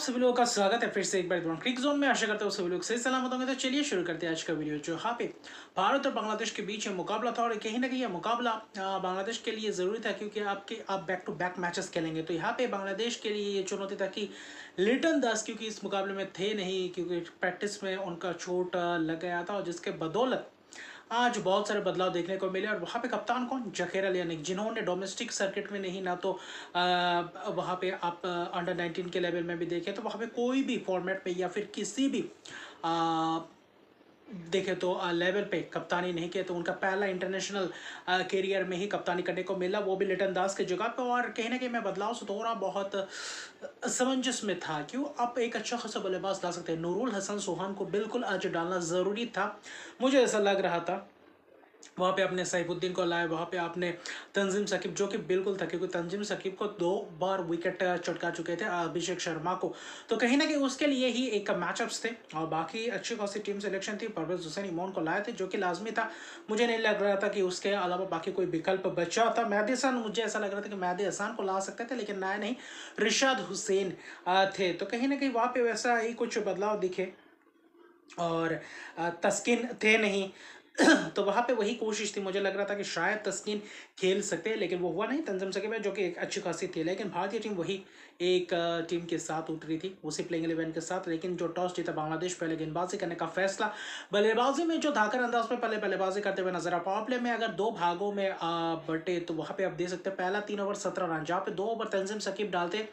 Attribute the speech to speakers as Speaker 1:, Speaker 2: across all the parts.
Speaker 1: सभी लोगों का स्वागत है फिर से एक बार क्रिक जोन में। आशा करता हूँ सभी लोग सही सलामत होंगे। तो चलिए शुरू करते हैं आज का वीडियो। जो यहाँ पे भारत और बांग्लादेश के बीच मुकाबला था और कहीं ना कहीं यह मुकाबला बांग्लादेश के लिए ज़रूरी था, क्योंकि आप बैक टू बैक मैचेस खेलेंगे। तो यहाँ पे बांग्लादेश के लिए ये चुनौती था कि लिटन दास क्योंकि इस मुकाबले में थे नहीं, क्योंकि प्रैक्टिस में उनका चोट लग गया था, और जिसके बदौलत आज बहुत सारे बदलाव देखने को मिले। और वहाँ पे कप्तान कौन, जखेर यानिक, जिन्होंने डोमेस्टिक सर्किट में नहीं ना तो वहाँ पे आप अंडर 19 के लेवल में भी देखें तो वहाँ पे कोई भी फॉर्मेट पे या फिर किसी भी देखे तो लेवल पे कप्तानी नहीं किया। तो उनका पहला इंटरनेशनल करियर में ही कप्तानी करने को मिला, वो भी लिटन दास के जगह पे। और कहीं ना कहीं मैं बदलाव से थोड़ा बहुत असमंजस में था, क्यों आप एक अच्छा खासा बल्लेबाज ला सकते हैं। नूरुल हसन सोहान को बिल्कुल आज डालना ज़रूरी था, मुझे ऐसा लग रहा था। वहाँ पे आपने सैफुद्दीन को लाया, वहाँ पे आपने तंजीम साकिब, जो कि बिल्कुल था, क्योंकि तंजीम साकिब को 2 बार विकेट चटका चुके थे अभिषेक शर्मा को। तो कहीं ना कहीं उसके लिए ही एक मैचअप्स थे, और बाकी अच्छी खासी टीम सिलेक्शन थी। परवेज हुसैन इमोन को लाए थे, जो कि लाजमी था। मुझे नहीं लग रहा था कि उसके अलावा बाकी कोई विकल्प बचा था। मेहदी हसन, मुझे ऐसा लग रहा था कि मेहदी हसन को ला सकते थे, लेकिन नया नहीं, रिशाद हुसैन थे। तो कहीं ना कहीं वहाँ पे वैसा ही कुछ बदलाव दिखे, और तस्किन थे नहीं। तो वहाँ पे वही कोशिश थी, मुझे लग रहा था कि शायद तस्किन खेल सकते हैं, लेकिन वो हुआ नहीं। तंजीम साकिब है, जो कि एक अच्छी खासी थी, लेकिन भारतीय टीम वही एक टीम के साथ उतरी थी, उसी प्लेइंग 11 के साथ। लेकिन जो टॉस जीता बांग्लादेश, पहले गेंदबाजी करने का फैसला, बल्लेबाजी में जो धाकर अंदाज में पहले बल्लेबाजी करते हुए नजर आ। पावर प्ले में अगर 2 भागों में बटे तो वहाँ पे आप देख सकते हैं पहला 3 ओवर 17 रन, जहाँ पे 2 ओवर तंजीम साकिब डालते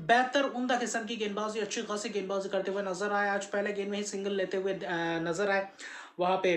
Speaker 1: बेहतर उमदा किस्म की गेंदबाजी, अच्छी खासी गेंदबाजी करते हुए नजर आए। आज पहले गेंद में ही सिंगल लेते हुए नजर आए वहाँ पे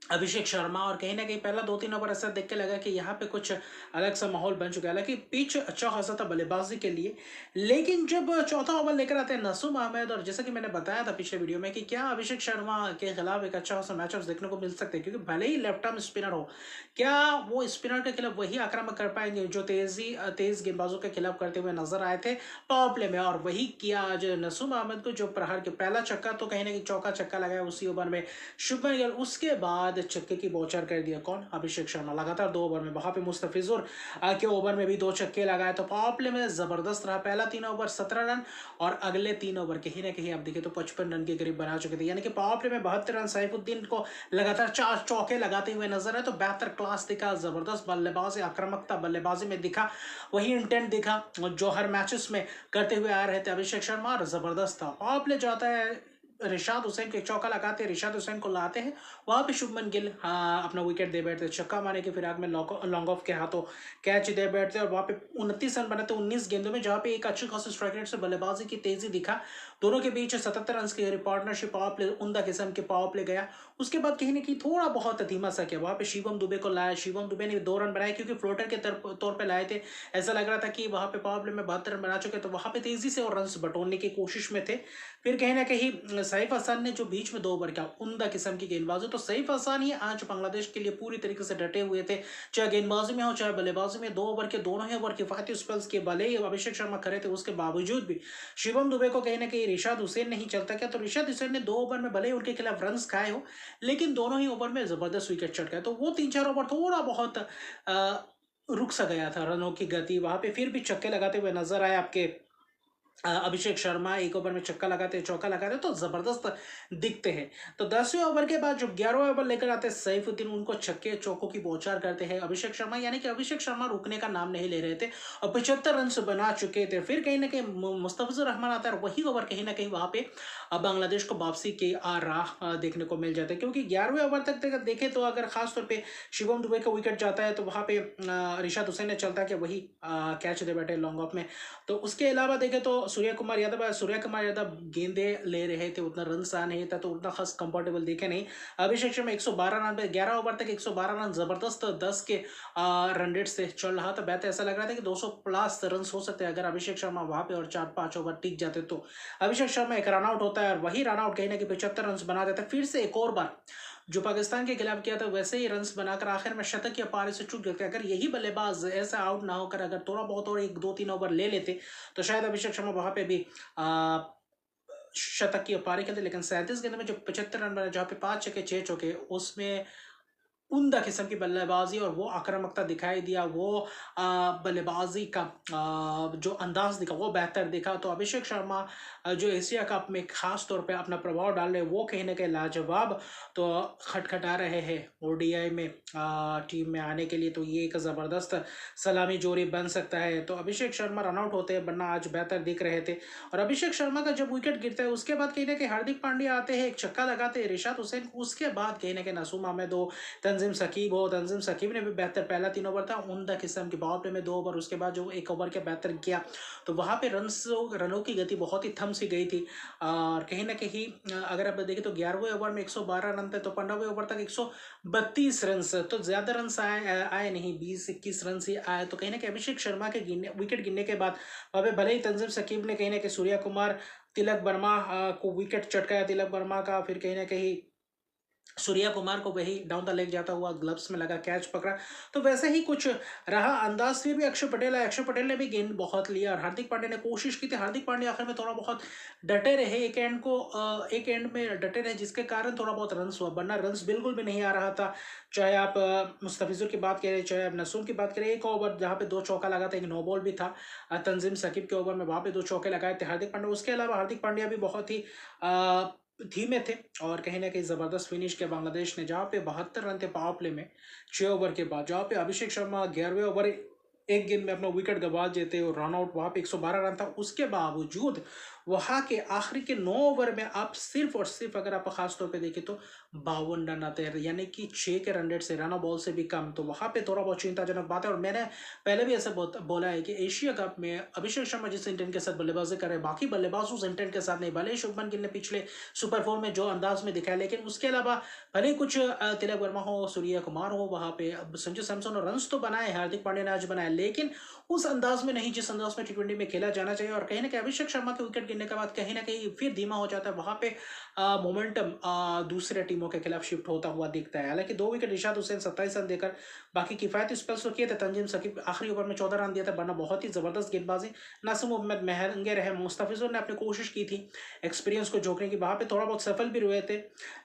Speaker 1: अभिषेक शर्मा। और कहीं ना कहीं पहला 2-3 ओवर ऐसा देख के लगा कि यहाँ पे कुछ अलग सा माहौल बन चुका है। हालांकि पिच अच्छा खासा था बल्लेबाजी के लिए, लेकिन जब चौथा ओवर लेकर आते हैं नसूम अहमद, और जैसा कि मैंने बताया था पिछले वीडियो में कि क्या अभिषेक शर्मा के खिलाफ एक अच्छा खासा मैचअप देखने को मिल सकते हैं, क्योंकि भले ही लेफ्ट आर्म स्पिनर हो, क्या वो स्पिनर के खिलाफ वही आक्रामक कर पाएंगे जो तेज गेंदबाजों के खिलाफ करते हुए नजर आए थे पावर प्ले में। और वही किया आज नसूम अहमद को, जो प्रहार के पहला छक्का तो कहीं ना कहीं चौका छक्का लगाया उसी ओवर में शुभमन गिल, उसके बाद छक्के की बौछार कर दिया कौन, अभिषेक शर्मा। लगातार 2 ओवर में वहां पे मुस्तफिजुर के ओवर में भी 2 छक्के लगाए। तो पावर प्ले में जबरदस्त रहा। पहला 3 ओवर 17 रन, और अगले 3 ओवर कहीं ना कहीं आप देखें तो 55 रन के करीब बना चुके थे, यानी कि पावर प्ले में 72 रन। सैफुद्दीन को लगातार 4 चौके लगाते हुए नजर आए। तो बेहतर क्लास दिखा, जबरदस्त बल्लेबाजी, आक्रामकता बल्लेबाजी में दिखा, वही इंटेंट दिखा जो हर मैचेस में करते हुए आ रहे थे अभिषेक शर्मा, और जबरदस्त था। पावर प्ले जाता है, रिशाद हुसैन के चौका लगाते हैं, रिशाद हुसैन को लाते हैं, वहां पे शुभमन गिल अपना विकेट दे बैठते, छक्का मारने की फिराक में लॉन्ग ऑफ के हाथों कैच दे बैठते, और वहां पे 29 रन बनाते 19 गेंदों में, जहां पे एक अच्छी खासी स्ट्राइक रेट से बल्लेबाजी की तेजी दिखा। दोनों के बीच 77 रन की पार्टनरशिप पावर प्ले, उमदा किस्म के पावर प्ले गया। उसके बाद कहीं ना कहीं थोड़ा बहुत धीमा सा किया, वहां पे शिवम दुबे को लाया, शिवम दुबे ने 2 रन बनाए, क्योंकि फ्लोटर के तौर पे लाए थे। ऐसा लग रहा था कि वहां पे पावर प्ले में 72 रन बना चुके, तो वहां पे तेजी से और रन बटोरने की कोशिश में थे। फिर कहीं ना कहीं सईफ हसन ने जो बीच में 2 ओवर किया, उमदा किस्म की गेंदबाजी। तो सईफ हसन ही आज बांग्लादेश के लिए पूरी तरीके से डटे हुए थे, चाहे गेंदबाजी में हो चाहे बल्लेबाजी में। 2 ओवर के दोनों ही ओवर किफायती स्पेल्स के, भले ही अभिषेक शर्मा खड़े थे, उसके बावजूद भी शिवम दुबे को कहीं ना कहीं रिशाद हुसैन नहीं चलता क्या। तो रिशाद हुसैन ने 2 ओवर में भले ही उनके खिलाफ रन खाए हो, लेकिन दोनों ही ओवर में जबरदस्त विकेट चटकाए। तो वो 3-4 ओवर थोड़ा बहुत रुक सा गया था रनों की गति। वहां पे फिर भी छक्के लगाते हुए नजर आए आपके अभिषेक शर्मा। 1 ओवर में छक्का लगाते चौका लगाते तो जबरदस्त दिखते हैं। तो 10वें ओवर के बाद जो 11वें ओवर लेकर आते हैं सैफुद्दीन, उनको छक्के चौकों की बौछार करते हैं अभिषेक शर्मा, यानी कि अभिषेक शर्मा रुकने का नाम नहीं ले रहे थे, और 75 रन बना चुके थे। फिर कहीं ना कहीं मुस्तफिजुर रहमान आता है, और वही ओवर कहीं ना कहीं वहां पे बांग्लादेश को वापसी की राह देखने को मिल जाता है, क्योंकि 11वें ओवर तक देखे तो अगर खासतौर पर शिवम दुबे का विकेट जाता है, तो वहां पे रिशाद हुसैन ने चलता है कि वही कैच दे बैठे लॉन्ग ऑफ में। तो उसके अलावा देखें तो सूर्य कुमार यादव गेंदे ले रहे थे, उतना रन सा नहीं था, तो उतना खास कंफर्टेबल दिखे नहीं। अभिषेक शर्मा 112 रन पे 11 ओवर तक 112 रन, जबरदस्त 10 के रन रेट से चल रहा था। बेहतर ऐसा लग रहा था कि 200 प्लस रन हो सकते हैं अगर अभिषेक शर्मा वहां पे और 4-5 ओवर टिक जाते। तो अभिषेक शर्मा एक रन आउट होता है, और वही रन आउट कहीं ना कहीं 75 रन बना देता है। फिर से एक और बार जो पाकिस्तान के खिलाफ किया था वैसे ही रन्स बनाकर आखिर में शतक या पारी से चूक गए। अगर यही बल्लेबाज ऐसा आउट ना होकर अगर थोड़ा बहुत और 1-2-3 ओवर ले लेते, तो शायद अभिषेक शर्मा वहां पे भी शतक की पारी खेलते। लेकिन 37 गेंद में जो 75 रन बने, जहाँ पे 5 छक्के 6 चौके, उसमें उम्दा किस्म की बल्लेबाजी और वो आक्रामकता दिखाई दिया, वो बल्लेबाजी का जो अंदाज दिखा वो बेहतर दिखा। तो अभिषेक शर्मा जो एशिया कप में खास तौर पे अपना प्रभाव डाल रहे वो कहीं ना कहीं लाजवाब तो खटखटा रहे हैं ओडीआई में टीम में आने के लिए। तो ये एक ज़बरदस्त सलामी जोड़ी बन सकता है। तो अभिषेक शर्मा रनआउट होते हैं, वरना आज बेहतर दिख रहे थे। और अभिषेक शर्मा का जब विकेट गिरता है उसके बाद कहीं ना कहीं हार्दिक पांड्या आते हैं, एक छक्का लगाते हैं रिशाद हुसैन, उसके बाद कहीं ना कहीं नसूम अहमद हो, तंजीम सकीब हो। तंजीम सकीब ने भी बेहतर पहला 3 ओवर था, उम्दा किस्म के पावर प्ले में 2 ओवर, उसके बाद जो 1 ओवर के बेहतर किया तो वहाँ पे रनों की गति बहुत ही थम सी गई थी। और कहीं ना कहीं अगर आप देखें तो 11वें ओवर में 112 रन थे, तो 15वें ओवर तक 132 रन, तो ज़्यादा रन आए नहीं, 20-21 रन ही आए। तो कहीं ना कहीं अभिषेक शर्मा के विकेट गिरने के बाद वहाँ पे भले ही तंजीम सकीब ने कहीं ना कहीं सूर्या कुमार तिलक वर्मा को विकेट चटकाया, तिलक वर्मा का, फिर कहीं ना कहीं सूर्या कुमार को वही डाउन द लेग जाता हुआ ग्लव्स में लगा कैच पकड़ा, तो वैसे ही कुछ रहा अंदाज। फिर भी अक्षर पटेल है, अक्षर पटेल ने भी गेंद बहुत लिया और हार्दिक पांड्या ने कोशिश की थी। हार्दिक पांड्या आखिर में थोड़ा बहुत डटे रहे, एक एंड में डटे रहे, जिसके कारण थोड़ा बहुत रन हुआ, वरना रन बिल्कुल भी नहीं आ रहा था। चाहे आप मुस्तफिजुर की बात करें, चाहे आप नसूम की बात करें, एक ओवर जहाँ पे 2 चौका लगा था, एक नो बॉल भी था तंजीम सकीब के ओवर में, वहाँ पे 2 चौके लगाए थे हार्दिक पांड्या। उसके अलावा हार्दिक पांड्या भी बहुत ही धीमे थे और कहीं ना कहीं जबरदस्त फिनिश किया बांग्लादेश ने, जहाँ पे 72 रन थे पावर प्ले में 6 ओवर के बाद, जहाँ पे अभिषेक शर्मा 11वें ओवर एक गेंद में अपना विकेट गंवा देते और रन आउट, वहाँ पे 112 रन था। उसके बावजूद वहाँ के आखिरी के 9 ओवर में आप सिर्फ और सिर्फ अगर आप खास तौर पे देखें तो 52 रन आते हैं, यानी कि 6 के रन रेट से, रन बॉल से भी कम। तो वहाँ पे थोड़ा बहुत चिंताजनक बात है। और मैंने पहले भी ऐसा बोला है कि एशिया कप में अभिषेक शर्मा जिस इंटेंट के साथ बल्लेबाजी कर रहे हैं, बाकी बल्लेबाज उस इंटेंट के साथ नहीं। भले ही शुभमन गिल ने पिछले सुपर 4 में जो अंदाज में दिखाया, लेकिन उसके अलावा भले ही कुछ तिलक वर्मा हो, सूर्या कुमार हो, वहाँ पे अब संजू सैमसन और रन्स तो बनाए, हार्दिक पांड्या ने आज बनाया, लेकिन उस अंदाज में नहीं जिस अंदाज में टी20 में खेला जाना चाहिए। और कहीं ना कहीं अभिषेक शर्मा के विकेट गिरने के बाद कहीं ना कहीं फिर धीमा हो जाता है, वहाँ पे मोमेंटम दूसरे टीमों के खिलाफ शिफ्ट होता हुआ दिखता है। हालांकि 2 विकेट रिशाद हुसैन 27 रन देकर बाकी किफायती स्पेल्स तो किए थे। तंजीम सकीब आखिरी ओवर में 14 रन दिया था, वरना बहुत ही जबरदस्त गेंदबाजी। नासिम अहमद महंगे रहे, मुस्तफिजुर ने अपनी कोशिश की थी एक्सपीरियंस को जोड़ने की, वहाँ पे थोड़ा बहुत सफल भी हुए थे।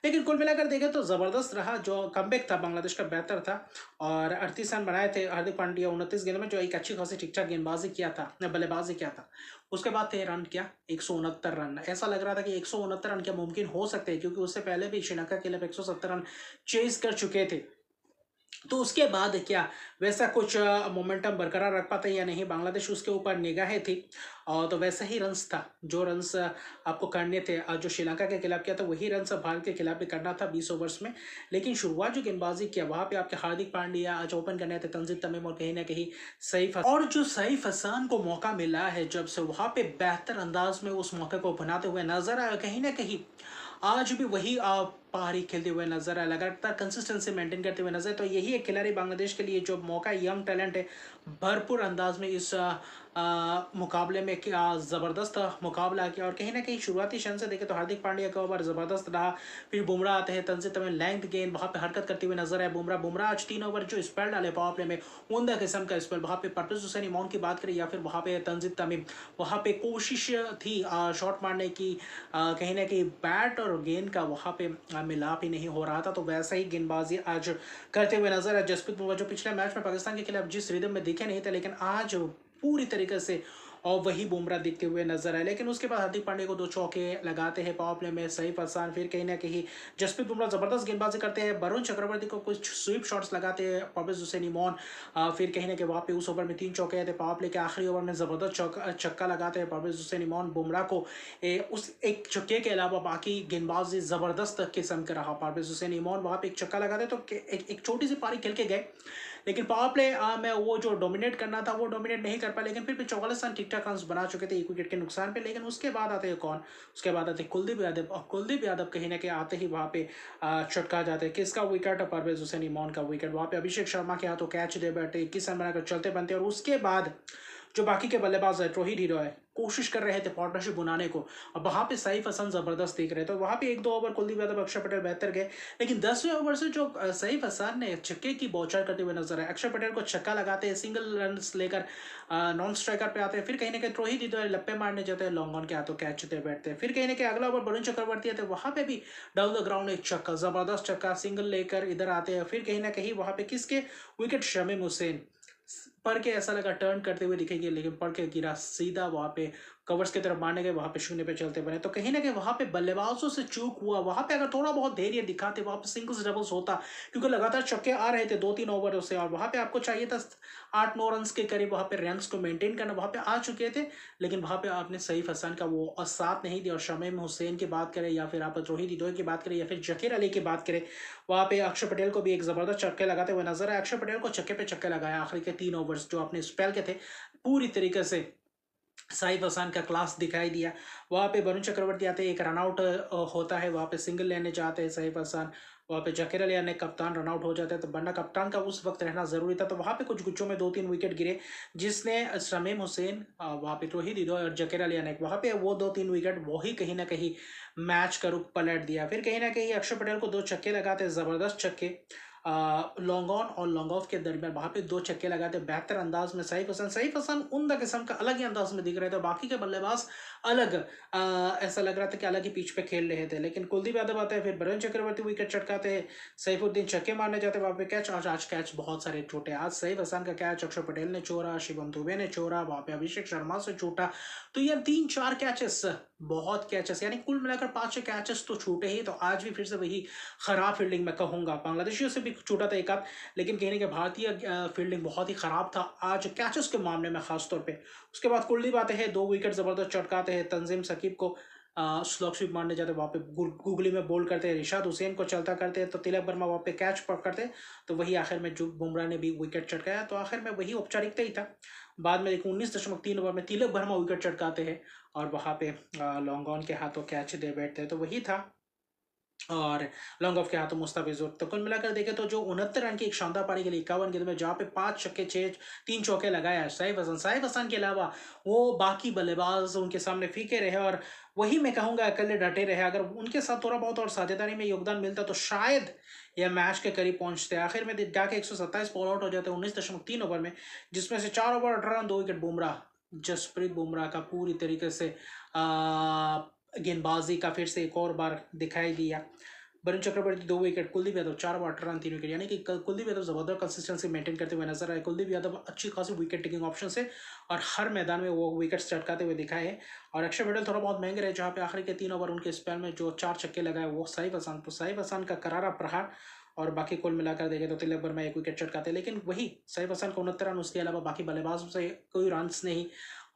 Speaker 1: लेकिन कुल मिलाकर देखें तो जबरदस्त रहा, जो कमबैक था बांग्लादेश का बेहतर था। और 38 रन बनाए थे हार्दिक पांड्या 29 गेंद में, जो एक अच्छी खासी ठीक ठाक गेंदबाजी किया था, बल्लेबाजी किया था। उसके बाद थे रन क्या 169 रन। ऐसा लग रहा था कि 169 रन क्या मुमकिन हो सकते हैं, क्योंकि उससे पहले भी श्रीलंका के लिए 170 रन चेज कर चुके थे। तो उसके बाद क्या वैसा कुछ मोमेंटम बरकरार रख पाते या नहीं, बांग्लादेश उसके ऊपर निगाहें थी। और तो वैसा ही रन्स था, जो रन्स आपको करने थे जो श्रीलंका के खिलाफ किया था, वही रन्स भारत के खिलाफ भी करना था 20 ओवर्स में। लेकिन शुरुआत जो गेंदबाजी किया वहाँ पे आपके हार्दिक पांड्या आज ओपन करने थे, तंजीम तमीम और कहीं ना कहीं सईफ, और जो सईफ हसन को मौका मिला है जब से, वहाँ पे बेहतर अंदाज में उस मौके को बनाते हुए नजर आया। कहीं ना कहीं आज भी वही पारी खेलते हुए नजर आए, लगातार कंसिस्टेंसी मेंटेन करते हुए नजर। तो यही एक खिलाड़ी बांग्लादेश के लिए जो मौका, यंग टैलेंट है, भरपूर अंदाज में इस मुकाबले में क्या ज़बरदस्त मुकाबला किया। और कहीं ना कहीं शुरुआती क्षण से देखें तो हार्दिक पांड्या का ओवर ज़बरदस्त रहा। फिर बुमराह आते हैं, तंजीम तमीम लेंथ गेंद वहाँ पे हरकत करते हुए नजर आए। बुमराह आज 3 ओवर जो स्पेल डाले पावर प्ले में, उमदा किस्म का स्पेल। वहाँ पे परवेज हुसैन इमाम की बात करें या फिर वहाँ पे तंजीम तमीम, वहाँ पे कोशिश थी शॉट मारने की, कहीं ना कहीं बैट और गेंद का वहाँ पे मिलाप ही नहीं हो रहा था। तो वैसा ही गेंदबाजी आज करते हुए नजर आए जसप्रीत बुमराह, जो पिछले मैच में पाकिस्तान के खिलाफ जिस रिदम में दिखे नहीं थे, लेकिन आज पूरी तरीके से और वही बुमराह दिखते हुए नजर आए। लेकिन उसके बाद हार्दिक पांड्या को 2 चौके लगाते हैं पावर प्ले में, सईफ हसन, फिर कहीं ना कहीं जसप्रीत बुमराह जबरदस्त गेंदबाजी करते हैं, वरुण चक्रवर्ती को कुछ स्वीप शॉट्स लगाते हैं, परवेज हुसैन इमोन, फिर कहीं ना कहीं वहाँ पे उस ओवर में 3 चौके आए थे। पावर प्ले के आखिरी ओवर में जबरदस्त छक्का लगाते हैं परवेज हुसैन इमोन। बुमराह को उस एक छक्के के अलावा बाकी गेंदबाजी जबरदस्त किस्म का रहा। परवेज हुसैन इमोन वहाँ पे एक छक्का लगाते तो एक छोटी सी पारी खेल के गए, लेकिन पावर प्ले में वो जो डोमिनेट करना था वो डोमिनेट नहीं कर पाया। लेकिन फिर भी 44 रन ठीक ठाक रन बना चुके थे 1 विकेट के नुकसान पे। लेकिन उसके बाद आते हैं कौन, उसके बाद आते कुलदीप यादव, और कुलदीप यादव कहीं ना कहीं आते ही वहाँ पे चटका जाते हैं। किसका विकेट, परवेज हुसैन इमोन का विकेट। वहाँ पे अभिषेक शर्मा के हाथों कैच दे बैठे, 21 रन बनाकर चलते बनते। और उसके बाद जो बाकी के बल्लेबाज है रोहित हीरो है कोशिश कर रहे थे पार्टनरशिप बनाने को। अब वहां पे सईफ हसन जबरदस्त दिख रहे थे, तो वहां पे 1-2 ओवर कुलदीप यादव अक्षर पटेल बेहतर गए, लेकिन 10वें ओवर से जो सईफ हसन ने छक्के की बौछार करते हुए नजर आए, अक्षर पटेल को छक्का लगाते हैं, सिंगल रन लेकर नॉन स्ट्राइकर पे आते हैं, फिर कहीं ना कहीं रोहित हीरो लप्पे मारने जाते हैं, लॉन्ग ऑन के हाथों कैच देते बैठते हैं, फिर कहीं ना कहीं अगला ओवर वरुण चक्रवर्ती आते हैं, वहां पे भी डाउन द ग्राउंड एक छक्का, जबरदस्त छक्का, सिंगल लेकर इधर आते हैं, फिर कहीं ना कहीं वहां पे किसके विकेट, शमीम हुसैन पढ़ के ऐसा लगा टर्न करते हुए दिखेंगे, लेकिन पढ़ के गिरा सीधा वहां पे कवर्स की तरफ मारने गए, वहां पे शून्य पे चलते बने। तो कहीं ना कहीं वहां पे बल्लेबाजों से चूक हुआ, वहां पे अगर थोड़ा बहुत धैर्य दिखाते वहां पे सिंगल्स डबल्स होता, क्योंकि लगातार छक्के आ रहे थे 2-3 ओवरों से, और वहां पे आपको चाहिए था 8-9 रन के करीब वहां पे रन्स को मेंटेन करना, वहां पे आ चुके थे, लेकिन वहां पे आपने सईफ हसन का वो साथ नहीं दिया। और शमीम हुसैन की बात करें या फिर आप रोहित हीरो की बात करें या फिर जकीर अली की बात करें, वहां पे अक्षर पटेल को भी एक जबरदस्त छक्के लगाते हुए नजर आए। अक्षर पटेल को छक्के पे छक्के लगाया, आखिरी के 3 ओवर्स जो अपने स्पेल के थे पूरी तरीके से साइफ हसन का क्लास दिखाई दिया। वहाँ पे वरुण चक्रवर्ती आते हैं, एक रनआउट होता है, वहाँ पे सिंगल लेने जाते हैं साइफ हसन, वहाँ पे जकीर अली ने कप्तान रनआउट हो जाता है, तो वरना कप्तान का उस वक्त रहना जरूरी था। तो वहाँ पे कुछ गुच्छों में 2-3 विकेट गिरे, जिसने शमीम हुसैन, वहाँ पे रोहित हीरो और जकीर अली ने वहाँ पे वो 2-3 विकेट वही कहीं ना कहीं मैच का रुख पलट दिया। फिर कहीं ना कहीं अक्षर पटेल को 2 छक्के लगाते, जबरदस्त छक्के, लॉन्ग ऑन और लॉन्ग ऑफ के दरमियान वहां पे 2 छक्के लगाते बेहतर अंदाज में। सईफ हसन उमदा किस्म का अलग ही अंदाज में दिख रहे थे, बाकी के बल्लेबाज अलग, ऐसा लग रहा था कि अलग ही पिच पे खेल रहे थे। लेकिन कुलदीप यादव आते हैं, फिर वरुण चक्रवर्ती विकेट चटकाते हैं, सैफुद्दीन छक्के मारने जाते वहां पे कैच। आज कैच बहुत सारे छूटे, आज सईफ हसन का कैच अक्षर पटेल ने छोड़ा, शिवम दुबे ने छोड़ा, वहां पे अभिषेक शर्मा से छूटा, तो ये 3-4 कैचेस, बहुत कैचेस, यानी कुल मिलाकर 5-6 कैचेस तो छूटे ही। तो आज भी फिर से वही खराब फील्डिंग मैं कहूंगा, बांग्लादेशियों से भी छूटा था एक आध, लेकिन कहीं ना कहीं भारतीय फील्डिंग बहुत ही खराब था आज कैचेस के मामले में खासतौर पे। उसके बाद कुलदीप आते हैं, 2 विकेट जबरदस्त चटकाते हैं, तंजीम सकीब को स्लॉग स्वीप मारने जाते, वहाँ पे गुगली में बोल करते हैं, रिशाद हुसैन को चलता करते हैं, तो तिलक वर्मा वहाँ पे कैच पकड़ते, तो वही आखिर में जो बुमराह ने भी विकेट चटकाया, तो आखिर में वही औपचारिकता ही था। बाद में देखो 19.3 ओवर में तिलक वर्मा विकेट चटकाते हैं, और वहाँ पे लॉन्ग ऑन के हाथों कैच दे बैठते हैं, तो वही था, और लॉन्ग ऑफ के हाथों मुस्ताफिजुर। तो कुल मिलाकर देखें तो जो 69 रन की एक शानदार पारी के लिए 51 गेंद में जहाँ पे 5 छक्के 3 चौके लगाया साइफ हसन के अलावा वो बाकी बल्लेबाज उनके सामने फीके रहे, और वही मैं कहूंगा अकेले डटे रहे। अगर उनके साथ थोड़ा बहुत और साझेदारी में योगदान मिलता तो शायद यह मैच के करीब पहुंचते। आखिर में जाके 127 बॉल आउट हो जाते 19.3 ओवर में, जिसमें से 4 over 18 run 2 wicket Bumrah, Jasprit Bumrah का पूरी तरीके से गेंदबाजी का फिर से एक और बार दिखाई दिया। Varun Chakravarthy 2 wicket, Kuldeep Yadav 4 over 18 run 3 wicket, यानी कि कुलदीप यादव जबरदस्त कंसिस्टेंसी मेंटेन करते हुए नजर आए। कुलदीप यादव अच्छी खासी विकेट टेकिंग ऑप्शन से और हर मैदान में वो विकेट्स चटकाते हुए दिखाए हैं। और अक्षर पटेल थोड़ा बहुत महंगे रहे, जहाँ पे आखिरी के 3 ओवर उनके स्पेल में जो 4 छक्के लगाए वो सईफ हसन, तो सईफ हसन का करारा प्रहार। और बाकी कुल मिलाकर देखें तो तिलक वर्मा 1 विकेट चटकाते, लेकिन वही सईफ हसन को 69 रन, उसके अलावा बाकी बल्लेबाजों से कोई रन नहीं।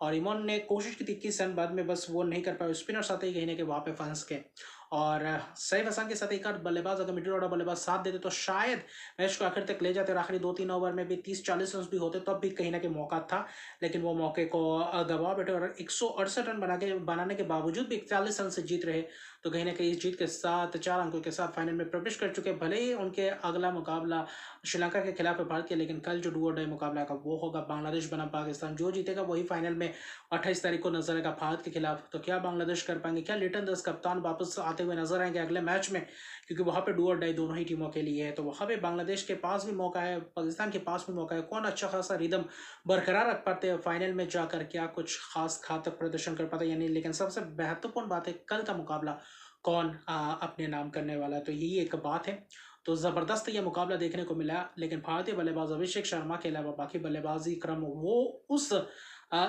Speaker 1: और इमोन ने कोशिश की थी 21 रन, बाद में बस वो नहीं कर पाए, स्पिनर साथ ही कहीं ना कहीं वहाँ पे फंस गए। और सईफ हसन के साथ एक आध बल्लेबाज, अगर मिडिल ऑर्डर बल्लेबाज साथ देते तो शायद मैच को आखिर तक ले जाते, और आखिरी 2-3 ओवर में भी 30-40 रन भी होते, तब भी कहीं ना कहीं मौका था, लेकिन वो मौके को गवा बैठे, और 168 रन बनाने के बावजूद भी 41 रन से जीत रहे। तो कहीं ना कहीं इस जीत के साथ 4 अंकों के साथ फाइनल में प्रवेश कर चुके। भले ही उनके अगला मुकाबला श्रीलंका के खिलाफ है भारत के, लेकिन कल जो डू और डाई मुकाबला का वो होगा बांग्लादेश बनाम पाकिस्तान, जो जीतेगा वही फाइनल में 28 तारीख को नजर आएगा भारत के खिलाफ। तो क्या बांग्लादेश कर पाएंगे, क्या लिटन दास कप्तान वापस आते हुए नजर आएंगे अगले मैच में, क्योंकि वहां पे डू और डाई दोनों ही टीमों के लिए है। तो वहां पे बांग्लादेश के पास भी मौका है, पाकिस्तान के पास भी मौका है, कौन अच्छा खासा रिदम बरकरार रख पाते हैं फाइनल में जाकर, क्या कुछ खास घातक प्रदर्शन कर पाते हैं यानी। लेकिन सबसे महत्वपूर्ण बात है कल का मुकाबला कौन अपने नाम करने वाला है, तो यही एक बात है। तो ज़बरदस्त यह मुकाबला देखने को मिला, लेकिन भारतीय बल्लेबाज अभिषेक शर्मा के अलावा बाकी बल्लेबाजी क्रम वो उस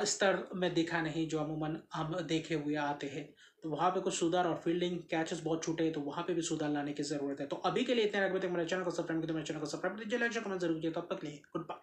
Speaker 1: स्तर में दिखा नहीं जो अमूमन हम देखे हुए आते हैं। तो वहाँ पे कुछ सुधार, और फील्डिंग कैचेस बहुत छूटे, तो वहाँ पे भी सुधार लाने की जरूरत है। तो अभी के लिए इतने, अगर तक मेरे चैनल को सब्सक्राइब किया तो मेरे चैनल को सब्सक्राइब कीजिए, लाइक कमेंट जरूर कीजिए। तब तक लिए गुड बाय।